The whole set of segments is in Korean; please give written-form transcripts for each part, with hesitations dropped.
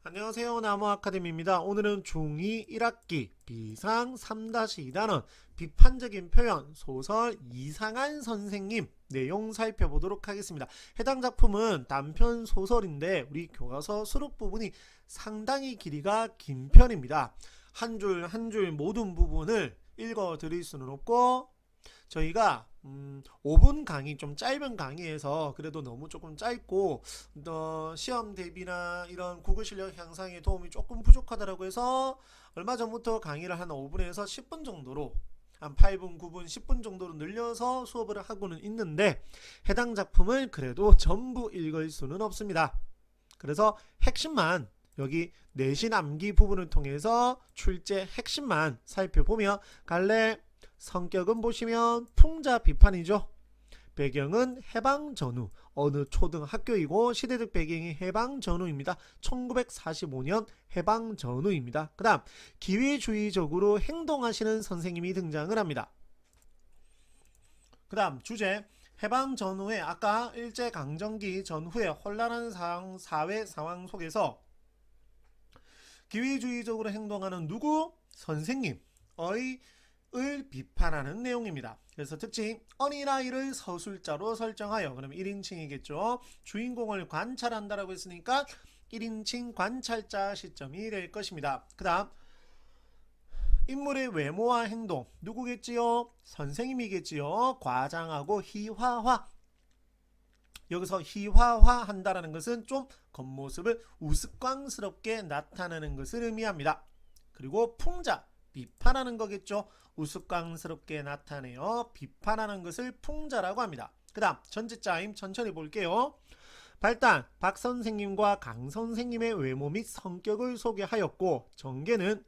안녕하세요. 나무아카데미입니다. 오늘은 중2 1학기 비상 3-2단원 비판적인 표현 소설 이상한 선생님 내용 살펴보도록 하겠습니다. 해당 작품은 단편 소설인데 우리 교과서 수록 부분이 상당히 길이가 긴 편입니다. 한 줄 한 줄 모든 부분을 읽어 드릴 수는 없고 저희가 5분 강의, 좀 짧은 강의에서 그래도 너무 조금 짧고 시험 대비나 이런 국어 실력 향상에 도움이 조금 부족하다고 해서 얼마 전부터 강의를 한 5분에서 10분 정도로 한 8분, 9분, 10분 정도로 늘려서 수업을 하고는 있는데 해당 작품을 그래도 전부 읽을 수는 없습니다. 그래서 핵심만 여기 내신 암기 부분을 통해서 출제 핵심만 살펴보며 갈래. 성격은 보시면 풍자 비판이죠. 배경은 해방 전후, 어느 초등학교이고 시대적 배경이 해방 전후입니다. 1945년 해방 전후입니다. 그 다음 기회주의적으로 행동하시는 선생님이 등장을 합니다. 그 다음 주제 해방 전후에 아까 일제강점기 전후에 혼란한 사회 상황 속에서 기회주의적으로 행동하는 누구? 선생님의 을 비판하는 내용입니다. 그래서 특징 어린아이를 서술자로 설정하여 그럼 1인칭이겠죠. 주인공을 관찰한다라고 했으니까 1인칭 관찰자 시점이 될 것입니다. 그 다음 인물의 외모와 행동 누구겠지요? 선생님이겠지요. 과장하고 희화화. 여기서 희화화 한다라는 것은 좀 겉모습을 우스꽝스럽게 나타내는 것을 의미합니다. 그리고 풍자 비판하는 거겠죠. 우스꽝스럽게 나타내어 비판하는 것을 풍자라고 합니다. 그 다음 전체짜임 천천히 볼게요. 발단 박 선생님과 강 선생님의 외모 및 성격을 소개하였고 전개는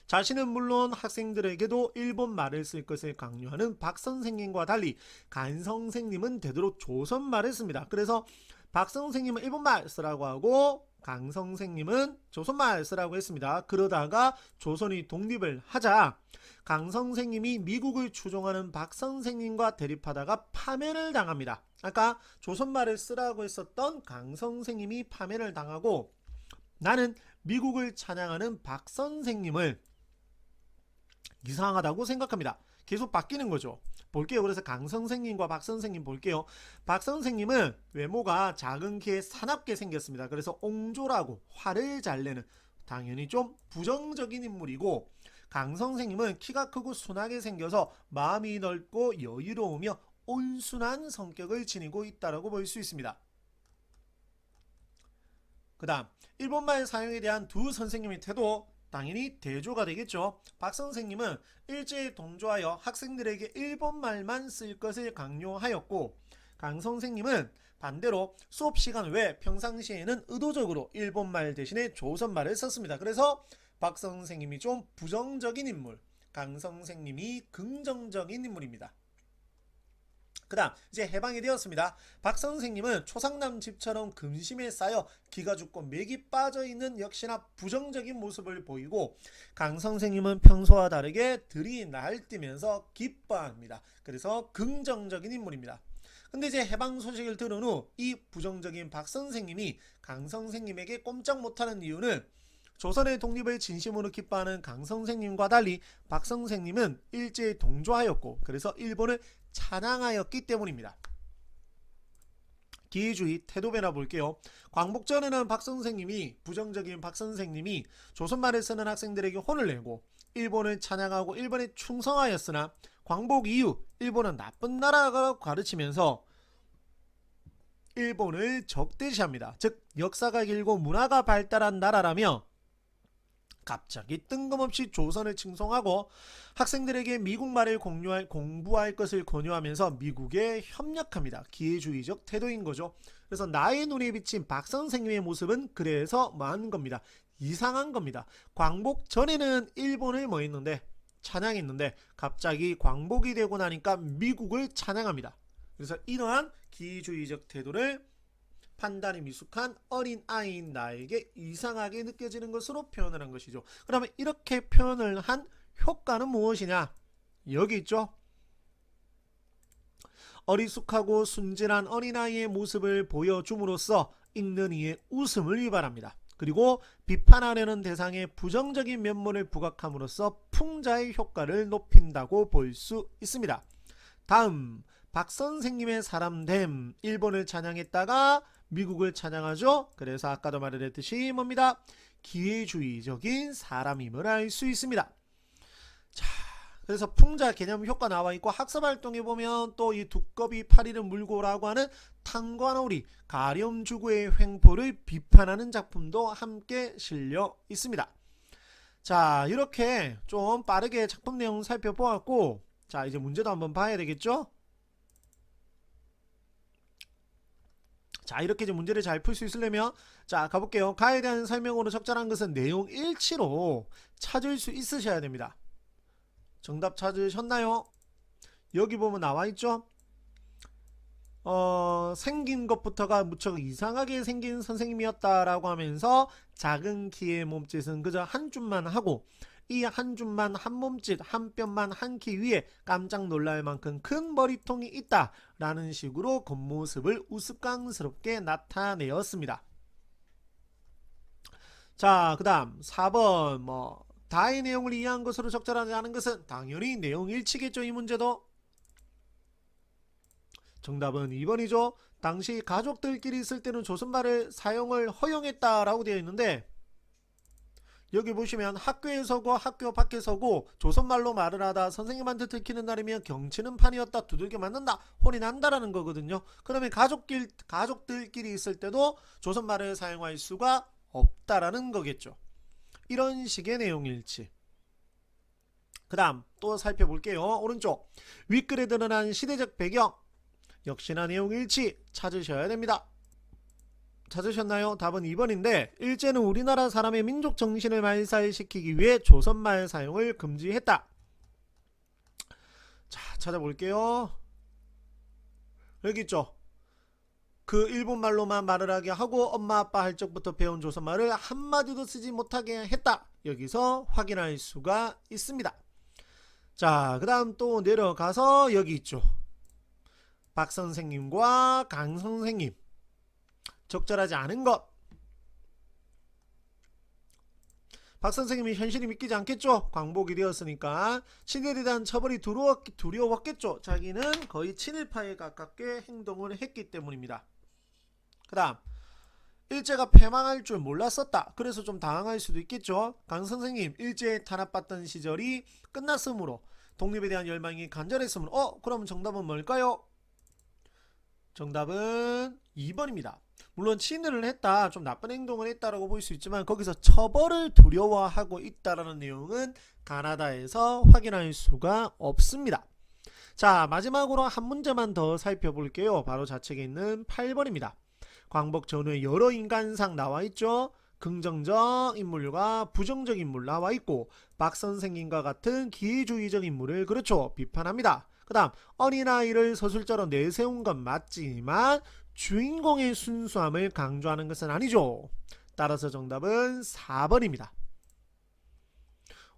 자신은 물론 학생들에게도 일본말을 쓸 것을 강요하는 박 선생님과 달리 강 선생님은 되도록 조선말을 씁니다. 그래서 박 선생님은 일본말 쓰라고 하고 강 선생님은 조선말 쓰라고 했습니다. 그러다가 조선이 독립을 하자 강 선생님이 미국을 추종하는 박 선생님과 대립하다가 파면을 당합니다. 아까 조선말을 쓰라고 했었던 강 선생님이 파면을 당하고 나는 미국을 찬양하는 박 선생님을 이상하다고 생각합니다. 계속 바뀌는 거죠. 볼게요. 그래서 강 선생님과 박 선생님 볼게요. 박 선생님은 외모가 작은 키에 사납게 생겼습니다. 그래서 옹졸하고 화를 잘 내는 당연히 좀 부정적인 인물이고 강 선생님은 키가 크고 순하게 생겨서 마음이 넓고 여유로우며 온순한 성격을 지니고 있다고 볼 수 있습니다. 그 다음 일본말 사용에 대한 두 선생님의 태도 당연히 대조가 되겠죠. 박 선생님은 일제에 동조하여 학생들에게 일본말만 쓸 것을 강요하였고 강 선생님은 반대로 수업 시간 외 평상시에는 의도적으로 일본말 대신에 조선말을 썼습니다. 그래서 박 선생님이 좀 부정적인 인물, 강 선생님이 긍정적인 인물입니다. 그 다음 이제 해방이 되었습니다. 박 선생님은 초상남 집처럼 근심에 쌓여 기가 죽고 맥이 빠져있는 역시나 부정적인 모습을 보이고 강 선생님은 평소와 다르게 들이 날뛰면서 기뻐합니다. 그래서 긍정적인 인물입니다. 근데 이제 해방 소식을 들은 후 이 부정적인 박 선생님이 강 선생님에게 꼼짝 못하는 이유는 조선의 독립을 진심으로 기뻐하는 강 선생님과 달리 박 선생님은 일제에 동조하였고 그래서 일본을 찬양하였기 때문입니다. 기회주의 태도 변화 볼게요. 광복 전에는 박 선생님이 부정적인 박 선생님이 조선말을 쓰는 학생들에게 혼을 내고 일본을 찬양하고 일본에 충성하였으나 광복 이후 일본은 나쁜 나라라고 가르치면서 일본을 적대시합니다. 즉 역사가 길고 문화가 발달한 나라라며 갑자기 뜬금없이 조선을 칭송하고 학생들에게 미국말을 공부할 것을 권유하면서 미국에 협력합니다. 기회주의적 태도인 거죠. 그래서 나의 눈에 비친 박 선생님의 모습은 그래서 뭐하는 겁니다. 이상한 겁니다. 광복 전에는 일본을 뭐 했는데 찬양했는데 갑자기 광복이 되고 나니까 미국을 찬양합니다. 그래서 이러한 기회주의적 태도를 판단이 미숙한 어린아이인 나에게 이상하게 느껴지는 것으로 표현을 한 것이죠. 그러면 이렇게 표현을 한 효과는 무엇이냐? 여기 있죠. 어리숙하고 순진한 어린아이의 모습을 보여줌으로써 읽는 이의 웃음을 유발합니다. 그리고 비판하려는 대상에 부정적인 면모를 부각함으로써 풍자의 효과를 높인다고 볼 수 있습니다. 다음 박선생님의 사람됨, 일본을 찬양했다가 미국을 찬양하죠. 그래서 아까도 말을 했듯이 뭡니다? 기회주의적인 사람임을 알 수 있습니다. 자, 그래서 풍자 개념 효과 나와 있고 학습활동에 보면 또 이 두꺼비 파리를 물고라고 하는 탄관오리 가렴주구의 횡포를 비판하는 작품도 함께 실려 있습니다. 자, 이렇게 좀 빠르게 작품 내용 살펴보았고, 자, 이제 문제도 한번 봐야 되겠죠? 자, 이렇게 이제 문제를 잘 풀 수 있으려면, 자, 가볼게요. 가에 대한 설명으로 적절한 것은 내용 일치로 찾을 수 있으셔야 됩니다. 정답 찾으셨나요? 여기 보면 나와 있죠? 생긴 것부터가 무척 이상하게 생긴 선생님이었다라고 하면서 작은 키의 몸짓은 그저 한 줌만 하고 이 한 줌만 한 몸짓 한 뼘만 한 키 위에 깜짝 놀랄 만큼 큰 머리통이 있다 라는 식으로 겉모습을 우스꽝스럽게 나타내었습니다. 자, 그 다음 4번 다의 내용을 이해한 것으로 적절하지 않은 것은 당연히 내용 일치겠죠. 이 문제도 정답은 2번이죠. 당시 가족들끼리 있을 때는 조선말을 사용을 허용했다라고 되어 있는데 여기 보시면 학교에서고 학교 밖에서고 조선말로 말을 하다 선생님한테 들키는 날이면 경치는 판이었다, 두들겨 맞는다, 혼이 난다라는 거거든요. 그러면 가족들끼리 있을 때도 조선말을 사용할 수가 없다라는 거겠죠. 이런 식의 내용일치. 그 다음 또 살펴볼게요. 오른쪽 윗글에 드러난 시대적 배경 역시나 내용 일치 찾으셔야 됩니다. 찾으셨나요? 답은 2번인데 일제는 우리나라 사람의 민족 정신을 말살시키기 위해 조선말 사용을 금지했다. 자, 찾아볼게요. 여기 있죠. 그 일본말로만 말을 하게 하고 엄마 아빠 할 적부터 배운 조선말을 한마디도 쓰지 못하게 했다. 여기서 확인할 수가 있습니다. 자, 그 다음 또 내려가서 여기 있죠. 박 선생님과 강 선생님 적절하지 않은 것. 박 선생님이 현실이 믿기지 않겠죠. 광복이 되었으니까 친일에 대한 처벌이 두려웠겠죠. 자기는 거의 친일파에 가깝게 행동을 했기 때문입니다. 그 다음 일제가 패망할 줄 몰랐었다. 그래서 좀 당황할 수도 있겠죠. 강 선생님 일제에 탄압받던 시절이 끝났으므로 독립에 대한 열망이 간절했으므로 그럼 정답은 뭘까요? 정답은 2번입니다. 물론 친일을 했다, 좀 나쁜 행동을 했다라고 볼 수 있지만 거기서 처벌을 두려워하고 있다라는 내용은 가나다에서 확인할 수가 없습니다. 자, 마지막으로 한 문제만 더 살펴볼게요. 바로 좌측에 있는 8번입니다. 광복 전후에 여러 인간상 나와 있죠. 긍정적 인물과 부정적 인물 나와 있고 박 선생님과 같은 기회주의적 인물을 그렇죠 비판합니다. 그 다음 어린아이를 서술자로 내세운 건 맞지만 주인공의 순수함을 강조하는 것은 아니죠. 따라서 정답은 4번입니다.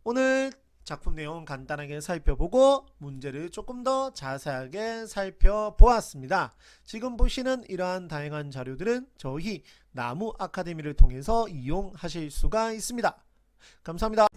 오늘 작품 내용 간단하게 살펴보고 문제를 조금 더 자세하게 살펴보았습니다. 지금 보시는 이러한 다양한 자료들은 저희 나무 아카데미를 통해서 이용하실 수가 있습니다. 감사합니다.